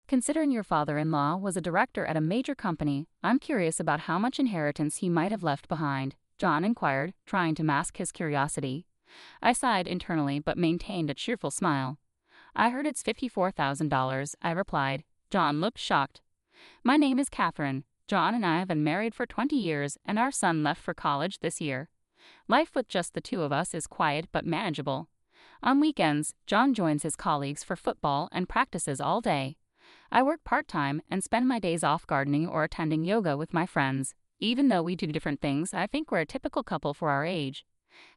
Considering your father-in-law was a director at a major company, I'm curious about how much inheritance he might have left behind, John inquired, trying to mask his curiosity. I sighed internally but maintained a cheerful smile. I heard it's $54,000, I replied. John looked shocked. My name is Catherine. John and I have been married for 20 years and our son left for college this year. Life with just the two of us is quiet but manageable. On weekends, John joins his colleagues for football and practices all day. I work part-time and spend my days off gardening or attending yoga with my friends. Even though we do different things, I think we're a typical couple for our age.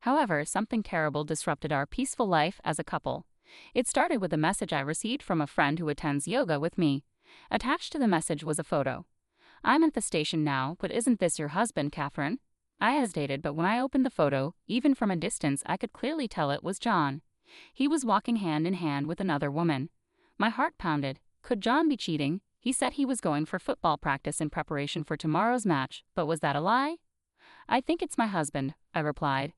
However, something terrible disrupted our peaceful life as a couple. It started with a message I received from a friend who attends yoga with me. Attached to the message was a photo. I'm at the station now, but isn't this your husband, Catherine? I hesitated, but when I opened the photo, even from a distance I could clearly tell it was John. He was walking hand in hand with another woman. My heart pounded. Could John be cheating? He said he was going for football practice in preparation for tomorrow's match, but was that a lie? I think it's my husband, I replied.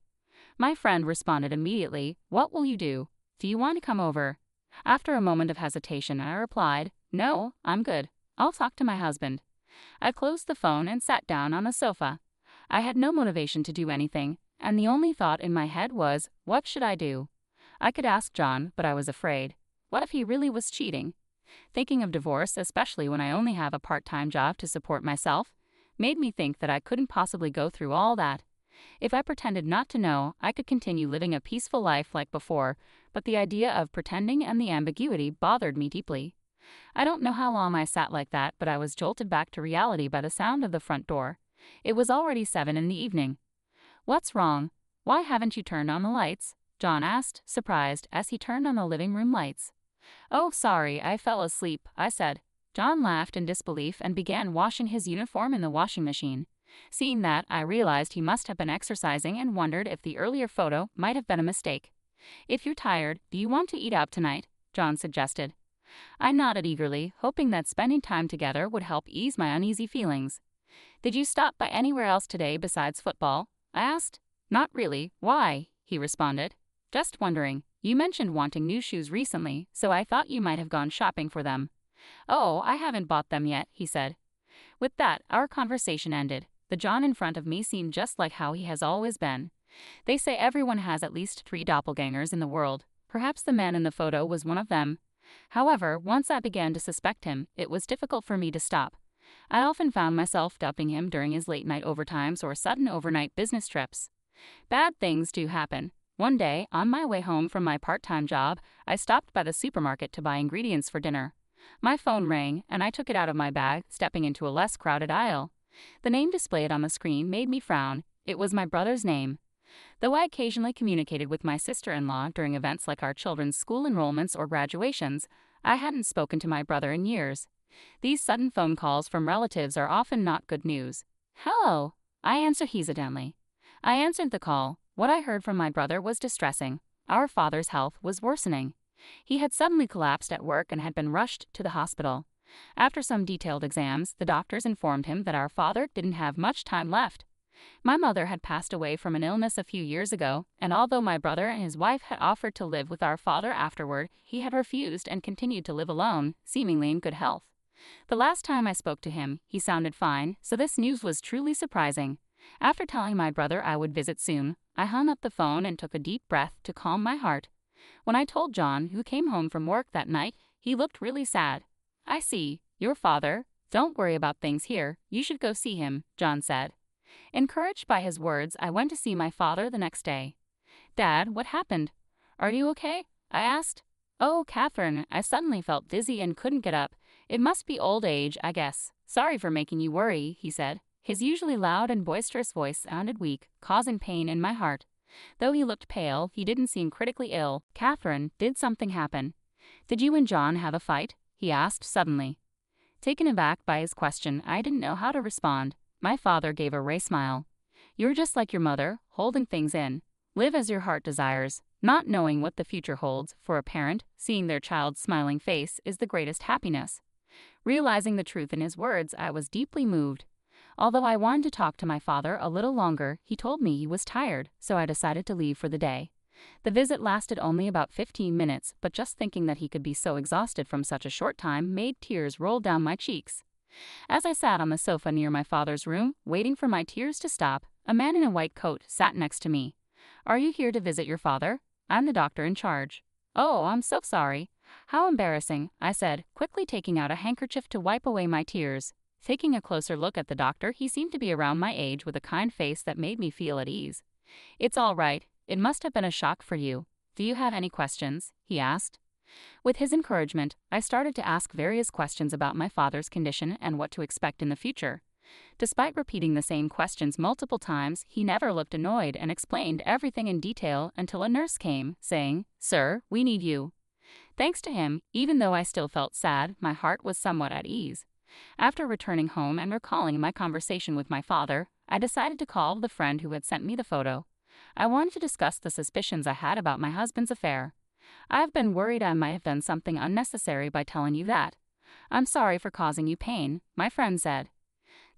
My friend responded immediately, What will you do? Do you want to come over? After a moment of hesitation, I replied, No, I'm good. I'll talk to my husband. I closed the phone and sat down on the sofa. I had no motivation to do anything, and the only thought in my head was, what should I do? I could ask John, but I was afraid. What if he really was cheating? Thinking of divorce, especially when I only have a part-time job to support myself, made me think that I couldn't possibly go through all that. If I pretended not to know, I could continue living a peaceful life like before, but the idea of pretending and the ambiguity bothered me deeply. I don't know how long I sat like that, but I was jolted back to reality by the sound of the front door. It was already 7 in the evening. What's wrong? Why haven't you turned on the lights? John asked, surprised, as he turned on the living room lights. Oh, sorry, I fell asleep, I said. John laughed in disbelief and began washing his uniform in the washing machine. Seeing that, I realized he must have been exercising and wondered if the earlier photo might have been a mistake. If you're tired, do you want to eat out tonight? John suggested. I nodded eagerly, hoping that spending time together would help ease my uneasy feelings. Did you stop by anywhere else today besides football? I asked. Not really. Why? He responded. Just wondering. You mentioned wanting new shoes recently, so I thought you might have gone shopping for them. Oh, I haven't bought them yet, he said. With that, our conversation ended. The John in front of me seemed just like how he has always been. They say everyone has at least 3 doppelgangers in the world. Perhaps the man in the photo was one of them. However, once I began to suspect him, it was difficult for me to stop. I often found myself dumping him during his late-night overtimes or sudden overnight business trips. Bad things do happen. One day, on my way home from my part-time job, I stopped by the supermarket to buy ingredients for dinner. My phone rang, and I took it out of my bag, stepping into a less crowded aisle. The name displayed on the screen made me frown. It was my brother's name. Though I occasionally communicated with my sister-in-law during events like our children's school enrollments or graduations, I hadn't spoken to my brother in years. These sudden phone calls from relatives are often not good news. Hello, I answered hesitantly. I answered the call. What I heard from my brother was distressing. Our father's health was worsening. He had suddenly collapsed at work and had been rushed to the hospital. After some detailed exams, the doctors informed him that our father didn't have much time left. My mother had passed away from an illness a few years ago, and although my brother and his wife had offered to live with our father afterward, he had refused and continued to live alone, seemingly in good health. The last time I spoke to him, he sounded fine, so this news was truly surprising. After telling my brother I would visit soon, I hung up the phone and took a deep breath to calm my heart. When I told John, who came home from work that night, he looked really sad. I see, your father. Don't worry about things here, you should go see him, John said. Encouraged by his words, I went to see my father the next day. Dad, what happened? Are you okay? I asked. Oh, Catherine, I suddenly felt dizzy and couldn't get up. It must be old age, I guess. Sorry for making you worry, he said. His usually loud and boisterous voice sounded weak, causing pain in my heart. Though he looked pale, he didn't seem critically ill. Catherine, did something happen? Did you and John have a fight? He asked suddenly. Taken aback by his question, I didn't know how to respond. My father gave a wry smile. You're just like your mother, holding things in. Live as your heart desires. Not knowing what the future holds, for a parent, seeing their child's smiling face is the greatest happiness. Realizing the truth in his words, I was deeply moved. Although I wanted to talk to my father a little longer, he told me he was tired, so I decided to leave for the day. The visit lasted only about 15 minutes, but just thinking that he could be so exhausted from such a short time made tears roll down my cheeks. As I sat on the sofa near my father's room, waiting for my tears to stop, a man in a white coat sat next to me. "Are you here to visit your father? I'm the doctor in charge." "Oh, I'm so sorry. How embarrassing," I said, quickly taking out a handkerchief to wipe away my tears. Taking a closer look at the doctor, he seemed to be around my age with a kind face that made me feel at ease. "It's all right. It must have been a shock for you. Do you have any questions?" he asked. With his encouragement, I started to ask various questions about my father's condition and what to expect in the future. Despite repeating the same questions multiple times, he never looked annoyed and explained everything in detail until a nurse came, saying, "Sir, we need you." Thanks to him, even though I still felt sad, my heart was somewhat at ease. After returning home and recalling my conversation with my father, I decided to call the friend who had sent me the photo. I wanted to discuss the suspicions I had about my husband's affair. "I've been worried I might have done something unnecessary by telling you that. I'm sorry for causing you pain," my friend said.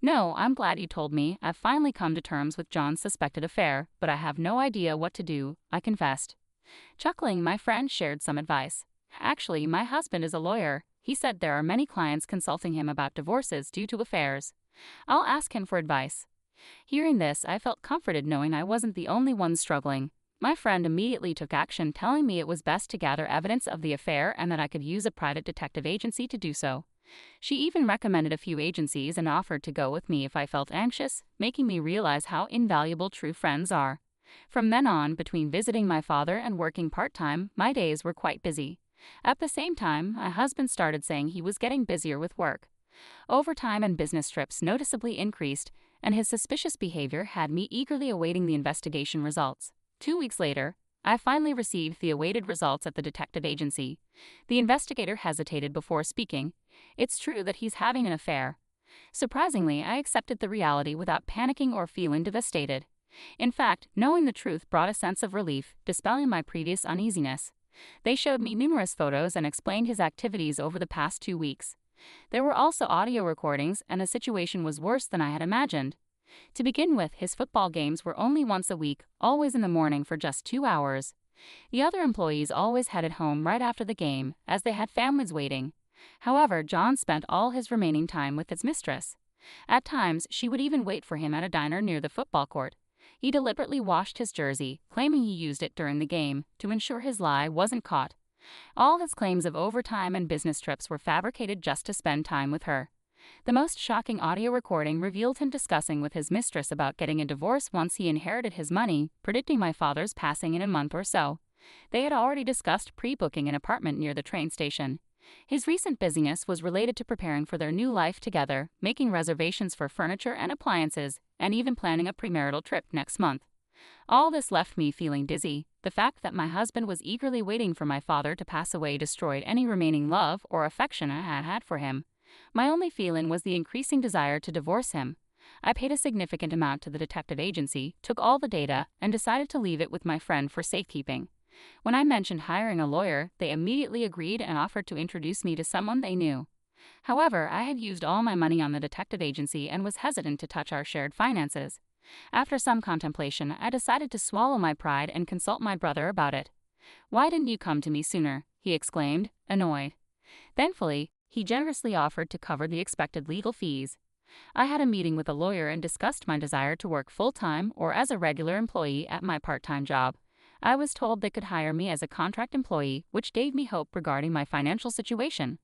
"No, I'm glad you told me. I've finally come to terms with John's suspected affair, but I have no idea what to do," I confessed. Chuckling, my friend shared some advice. "Actually, my husband is a lawyer. He said there are many clients consulting him about divorces due to affairs. I'll ask him for advice." Hearing this, I felt comforted knowing I wasn't the only one struggling. My friend immediately took action, telling me it was best to gather evidence of the affair and that I could use a private detective agency to do so. She even recommended a few agencies and offered to go with me if I felt anxious, making me realize how invaluable true friends are. From then on, between visiting my father and working part-time, my days were quite busy. At the same time, my husband started saying he was getting busier with work. Overtime and business trips noticeably increased, and his suspicious behavior had me eagerly awaiting the investigation results. 2 weeks later, I finally received the awaited results at the detective agency. The investigator hesitated before speaking. "It's true that he's having an affair." Surprisingly, I accepted the reality without panicking or feeling devastated. In fact, knowing the truth brought a sense of relief, dispelling my previous uneasiness. They showed me numerous photos and explained his activities over the past 2 weeks. There were also audio recordings, and the situation was worse than I had imagined. To begin with, his football games were only once a week, always in the morning for just 2 hours. The other employees always headed home right after the game, as they had families waiting. However, John spent all his remaining time with his mistress. At times, she would even wait for him at a diner near the football court. He deliberately washed his jersey, claiming he used it during the game, to ensure his lie wasn't caught. All his claims of overtime and business trips were fabricated just to spend time with her. The most shocking audio recording revealed him discussing with his mistress about getting a divorce once he inherited his money, predicting my father's passing in a month or so. They had already discussed pre-booking an apartment near the train station. His recent busyness was related to preparing for their new life together, making reservations for furniture and appliances, and even planning a premarital trip next month. All this left me feeling dizzy. The fact that my husband was eagerly waiting for my father to pass away destroyed any remaining love or affection I had had for him. My only feeling was the increasing desire to divorce him. I paid a significant amount to the detective agency, took all the data, and decided to leave it with my friend for safekeeping. When I mentioned hiring a lawyer, they immediately agreed and offered to introduce me to someone they knew. However, I had used all my money on the detective agency and was hesitant to touch our shared finances. After some contemplation, I decided to swallow my pride and consult my brother about it. "Why didn't you come to me sooner?" he exclaimed, annoyed. Thankfully, he generously offered to cover the expected legal fees. I had a meeting with a lawyer and discussed my desire to work full-time or as a regular employee at my part-time job. I was told they could hire me as a contract employee, which gave me hope regarding my financial situation.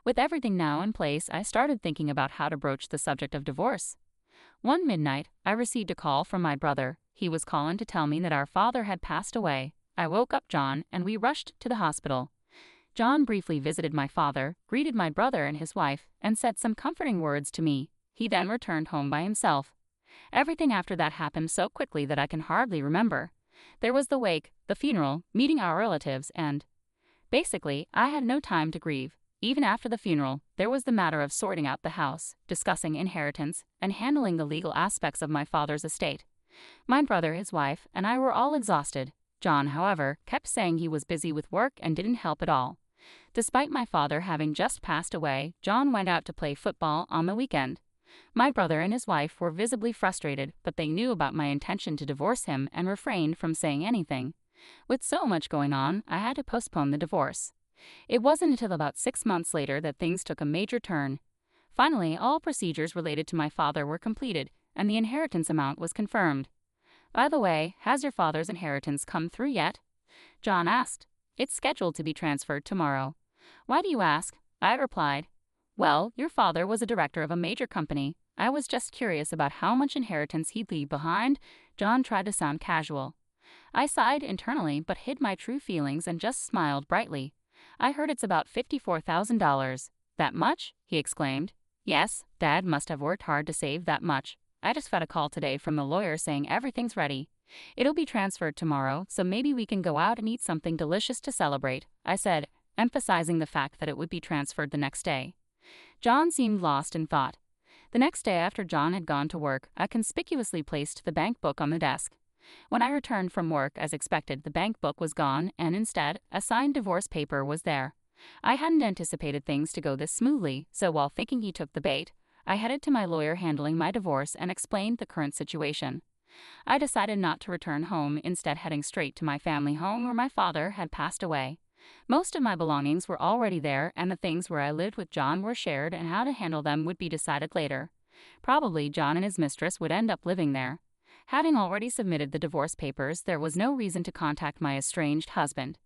With everything now in place, I started thinking about how to broach the subject of divorce. One midnight, I received a call from my brother. He was calling to tell me that our father had passed away. I woke up John, and we rushed to the hospital. John briefly visited my father, greeted my brother and his wife, and said some comforting words to me. He then returned home by himself. Everything after that happened so quickly that I can hardly remember. There was the wake, the funeral, meeting our relatives, and basically, I had no time to grieve. Even after the funeral, there was the matter of sorting out the house, discussing inheritance, and handling the legal aspects of my father's estate. My brother, his wife, and I were all exhausted. John, however, kept saying he was busy with work and didn't help at all. Despite my father having just passed away, John went out to play football on the weekend. My brother and his wife were visibly frustrated, but they knew about my intention to divorce him and refrained from saying anything. With so much going on, I had to postpone the divorce. It wasn't until about 6 months later that things took a major turn. Finally, all procedures related to my father were completed, and the inheritance amount was confirmed. By the way, has your father's inheritance come through yet? John asked. It's scheduled to be transferred tomorrow. Why do you ask? I replied. Well, your father was a director of a major company. I was just curious about how much inheritance he'd leave behind. John tried to sound casual. I sighed internally but hid my true feelings and just smiled brightly. I heard it's about $54,000. That much? He exclaimed. Yes, Dad must have worked hard to save that much. I just got a call today from the lawyer saying everything's ready. It'll be transferred tomorrow, so maybe we can go out and eat something delicious to celebrate, I said, emphasizing the fact that it would be transferred the next day. John seemed lost in thought. The next day after John had gone to work, I conspicuously placed the bank book on the desk. When I returned from work, as expected, the bank book was gone, and instead, a signed divorce paper was there. I hadn't anticipated things to go this smoothly, so while thinking he took the bait, I headed to my lawyer handling my divorce and explained the current situation. I decided not to return home, instead heading straight to my family home where my father had passed away. Most of my belongings were already there, and the things where I lived with John were shared, and how to handle them would be decided later. Probably John and his mistress would end up living there. Having already submitted the divorce papers, there was no reason to contact my estranged husband.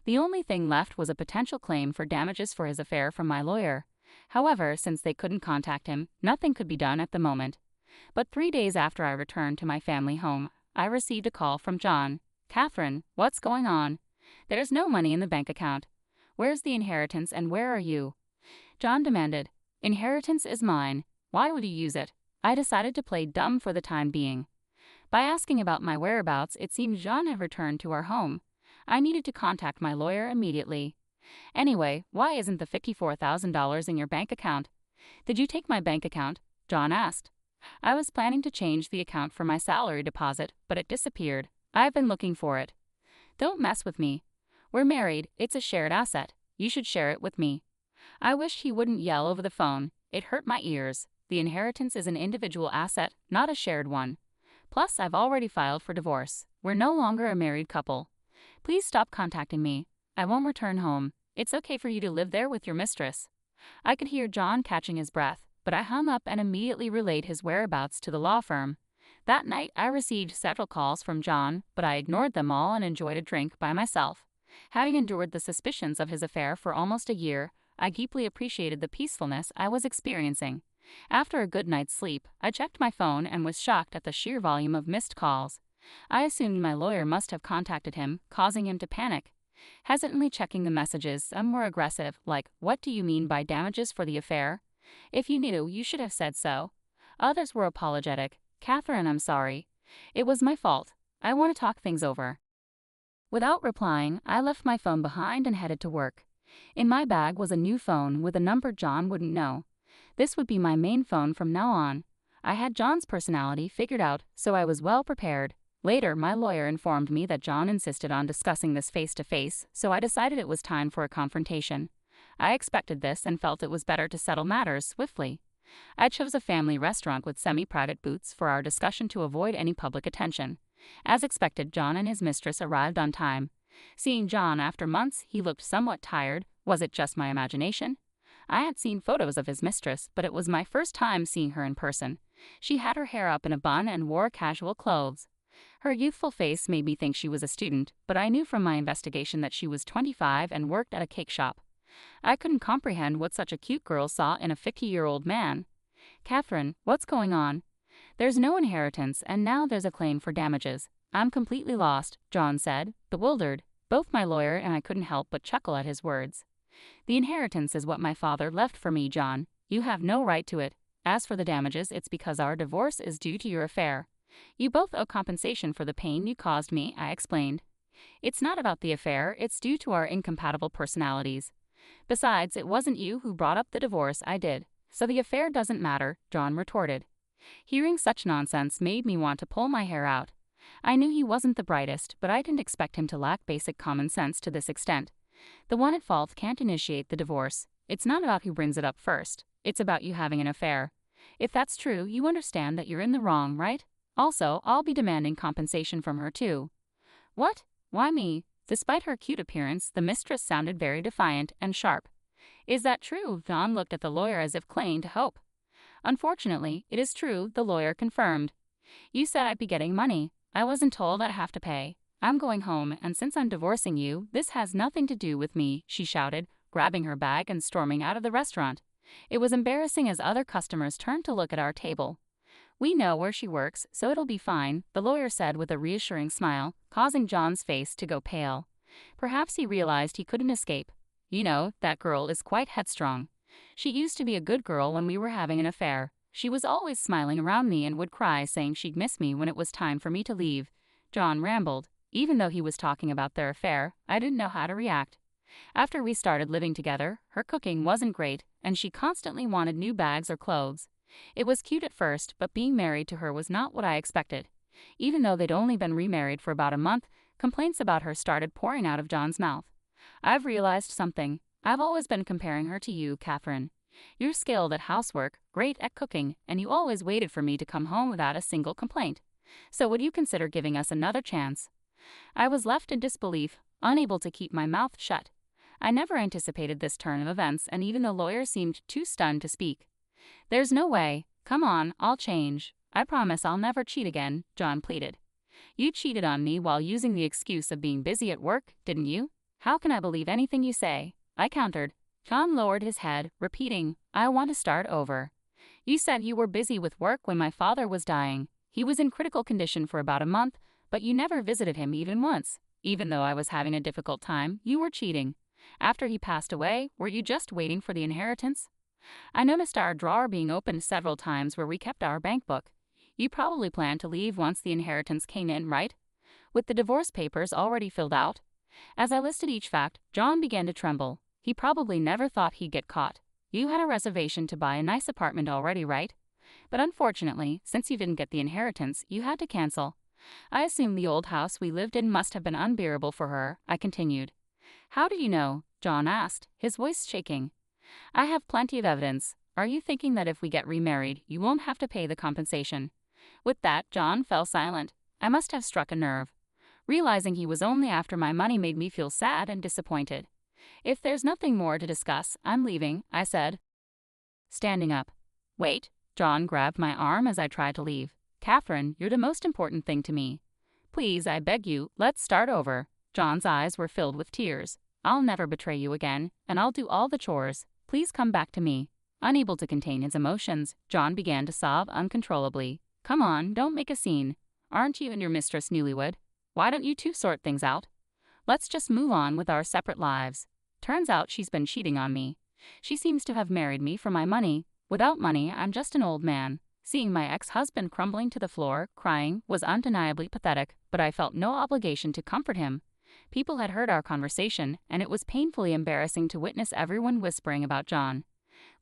The only thing left was a potential claim for damages for his affair from my lawyer. However, since they couldn't contact him, nothing could be done at the moment. But 3 days after I returned to my family home, I received a call from John. Catherine, what's going on? There's no money in the bank account. Where's the inheritance and where are you? John demanded. Inheritance is mine. Why would you use it? I decided to play dumb for the time being. By asking about my whereabouts, it seemed John had returned to our home. I needed to contact my lawyer immediately. Anyway, why isn't the $54,000 in your bank account? Did you take my bank account? John asked. I was planning to change the account for my salary deposit, but it disappeared. I've been looking for it. Don't mess with me. We're married, it's a shared asset. You should share it with me. I wished he wouldn't yell over the phone. It hurt my ears. The inheritance is an individual asset, not a shared one. Plus, I've already filed for divorce. We're no longer a married couple. Please stop contacting me. I won't return home. It's okay for you to live there with your mistress. I could hear John catching his breath, but I hung up and immediately relayed his whereabouts to the law firm. That night, I received several calls from John, but I ignored them all and enjoyed a drink by myself. Having endured the suspicions of his affair for almost a year, I deeply appreciated the peacefulness I was experiencing. After a good night's sleep, I checked my phone and was shocked at the sheer volume of missed calls. I assumed my lawyer must have contacted him, causing him to panic. Hesitantly checking the messages, some were aggressive, like, "What do you mean by damages for the affair? If you knew, you should have said so." Others were apologetic. "Catherine, I'm sorry. It was my fault. I want to talk things over." Without replying, I left my phone behind and headed to work. In my bag was a new phone with a number John wouldn't know. This would be my main phone from now on. I had John's personality figured out, so I was well prepared. Later, my lawyer informed me that John insisted on discussing this face-to-face, so I decided it was time for a confrontation. I expected this and felt it was better to settle matters swiftly. I chose a family restaurant with semi-private booths for our discussion to avoid any public attention. As expected, John and his mistress arrived on time. Seeing John after months, he looked somewhat tired. Was it just my imagination? I had seen photos of his mistress, but it was my first time seeing her in person. She had her hair up in a bun and wore casual clothes. Her youthful face made me think she was a student, but I knew from my investigation that she was 25 and worked at a cake shop. I couldn't comprehend what such a cute girl saw in a 50-year-old man. "Catherine, what's going on?" "There's no inheritance, and now there's a claim for damages. I'm completely lost," John said, bewildered. Both my lawyer and I couldn't help but chuckle at his words. "The inheritance is what my father left for me, John. You have no right to it. As for the damages, it's because our divorce is due to your affair. You both owe compensation for the pain you caused me," I explained. "It's not about the affair, it's due to our incompatible personalities. Besides, it wasn't you who brought up the divorce, I did. So the affair doesn't matter," John retorted. Hearing such nonsense made me want to pull my hair out. I knew he wasn't the brightest, but I didn't expect him to lack basic common sense to this extent. The one at fault can't initiate the divorce. It's not about who brings it up first. It's about you having an affair. If that's true, you understand that you're in the wrong, right? Also, I'll be demanding compensation from her too." "What? Why me? Despite her cute appearance, the mistress sounded very defiant and sharp. Is that true? John looked at the lawyer as if clinging to hope. Unfortunately, it is true, the lawyer confirmed. You said I'd be getting money. I wasn't told I'd have to pay. I'm going home, and since I'm divorcing you, this has nothing to do with me, she shouted, grabbing her bag and storming out of the restaurant. It was embarrassing as other customers turned to look at our table. We know where she works, so it'll be fine, the lawyer said with a reassuring smile, causing John's face to go pale. Perhaps he realized he couldn't escape. You know, that girl is quite headstrong. She used to be a good girl when we were having an affair. She was always smiling around me and would cry, saying she'd miss me when it was time for me to leave. John rambled. Even though he was talking about their affair, I didn't know how to react. After we started living together, her cooking wasn't great, and she constantly wanted new bags or clothes. It was cute at first, but being married to her was not what I expected. Even though they'd only been remarried for about a month, complaints about her started pouring out of John's mouth. I've realized something. I've always been comparing her to you, Catherine. You're skilled at housework, great at cooking, and you always waited for me to come home without a single complaint. So would you consider giving us another chance? I was left in disbelief, unable to keep my mouth shut. I never anticipated this turn of events, and even the lawyer seemed too stunned to speak. There's no way. Come on, I'll change. I promise I'll never cheat again, John pleaded. You cheated on me while using the excuse of being busy at work, didn't you? How can I believe anything you say? I countered. John lowered his head, repeating, I want to start over. You said you were busy with work when my father was dying. He was in critical condition for about a month, but you never visited him even once. Even though I was having a difficult time, you were cheating. After he passed away, were you just waiting for the inheritance? I noticed our drawer being opened several times where we kept our bank book. You probably planned to leave once the inheritance came in, right? With the divorce papers already filled out? As I listed each fact, John began to tremble. He probably never thought he'd get caught. You had a reservation to buy a nice apartment already, right? But unfortunately, since you didn't get the inheritance, you had to cancel. I assume the old house we lived in must have been unbearable for her, I continued. How do you know? John asked, his voice shaking. I have plenty of evidence. Are you thinking that if we get remarried, you won't have to pay the compensation? With that, John fell silent. I must have struck a nerve. Realizing he was only after my money made me feel sad and disappointed. If there's nothing more to discuss, I'm leaving, I said, standing up. Wait. John grabbed my arm as I tried to leave. Catherine, you're the most important thing to me. Please, I beg you, let's start over. John's eyes were filled with tears. I'll never betray you again, and I'll do all the chores. Please come back to me. Unable to contain his emotions, John began to sob uncontrollably. Come on, don't make a scene. Aren't you and your mistress newlywed? Why don't you two sort things out? Let's just move on with our separate lives. Turns out she's been cheating on me. She seems to have married me for my money. Without money, I'm just an old man. Seeing my ex-husband crumbling to the floor, crying, was undeniably pathetic, but I felt no obligation to comfort him. People had heard our conversation, and it was painfully embarrassing to witness everyone whispering about John.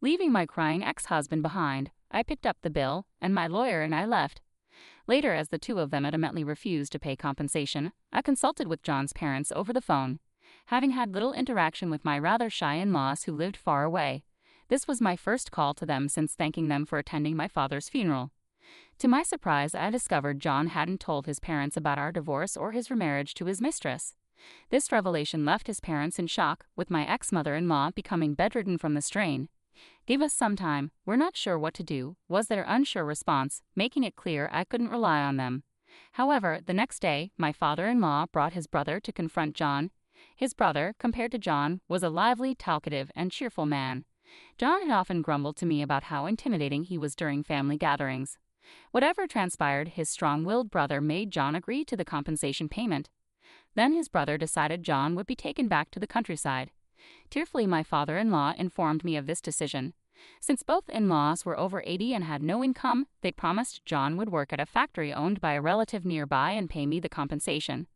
Leaving my crying ex-husband behind, I picked up the bill, and my lawyer and I left. Later, as the two of them adamantly refused to pay compensation, I consulted with John's parents over the phone. Having had little interaction with my rather shy in-laws who lived far away, this was my first call to them since thanking them for attending my father's funeral. To my surprise, I discovered John hadn't told his parents about our divorce or his remarriage to his mistress. This revelation left his parents in shock, with my ex-mother-in-law becoming bedridden from the strain. Give us some time, we're not sure what to do, was their unsure response, making it clear I couldn't rely on them. However, the next day, my father-in-law brought his brother to confront John. His brother, compared to John, was a lively, talkative, and cheerful man. John had often grumbled to me about how intimidating he was during family gatherings. Whatever transpired, his strong-willed brother made John agree to the compensation payment. Then his brother decided John would be taken back to the countryside. Tearfully, my father-in-law informed me of this decision. Since both in-laws were over 80 and had no income, they promised John would work at a factory owned by a relative nearby and pay me the compensation.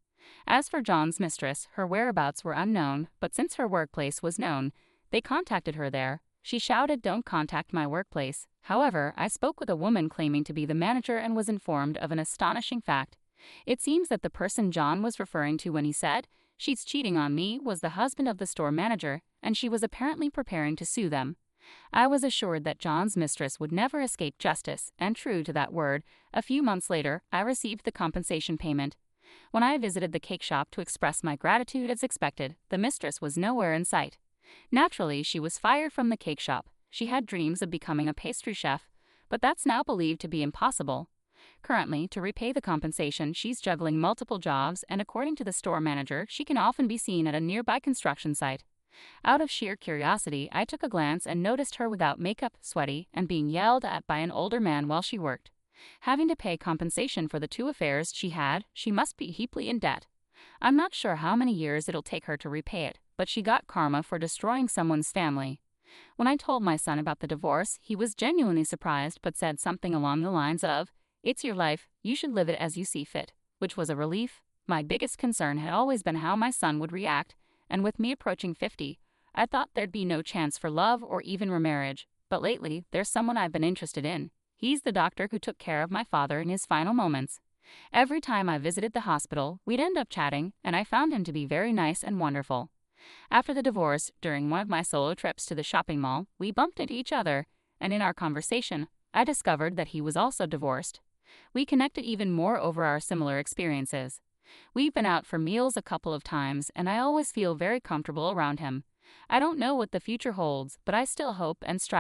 As for John's mistress, her whereabouts were unknown, but since her workplace was known, they contacted her there. She shouted, "Don't contact my workplace." However, I spoke with a woman claiming to be the manager and was informed of an astonishing fact. It seems that the person John was referring to when he said, "She's cheating on me," was the husband of the store manager, and she was apparently preparing to sue them. I was assured that John's mistress would never escape justice, and true to that word, a few months later, I received the compensation payment. When I visited the cake shop to express my gratitude as expected, the mistress was nowhere in sight. Naturally, she was fired from the cake shop. She had dreams of becoming a pastry chef, but that's now believed to be impossible. Currently, to repay the compensation, she's juggling multiple jobs, and according to the store manager, she can often be seen at a nearby construction site. Out of sheer curiosity, I took a glance and noticed her without makeup, sweaty, and being yelled at by an older man while she worked. Having to pay compensation for the two affairs she must be heaply in debt. I'm not sure how many years it'll take her to repay it, but she got karma for destroying someone's family. When I told my son about the divorce, he was genuinely surprised but said something along the lines of, "It's your life, you should live it as you see fit," which was a relief. My biggest concern had always been how my son would react, and with me approaching 50, I thought there'd be no chance for love or even remarriage. But lately, there's someone I've been interested in. He's the doctor who took care of my father in his final moments. Every time I visited the hospital, we'd end up chatting, and I found him to be very nice and wonderful. After the divorce, during one of my solo trips to the shopping mall, we bumped into each other, and in our conversation, I discovered that he was also divorced. We connected even more over our similar experiences. We've been out for meals a couple of times, and I always feel very comfortable around him. I don't know what the future holds, but I still hope and strive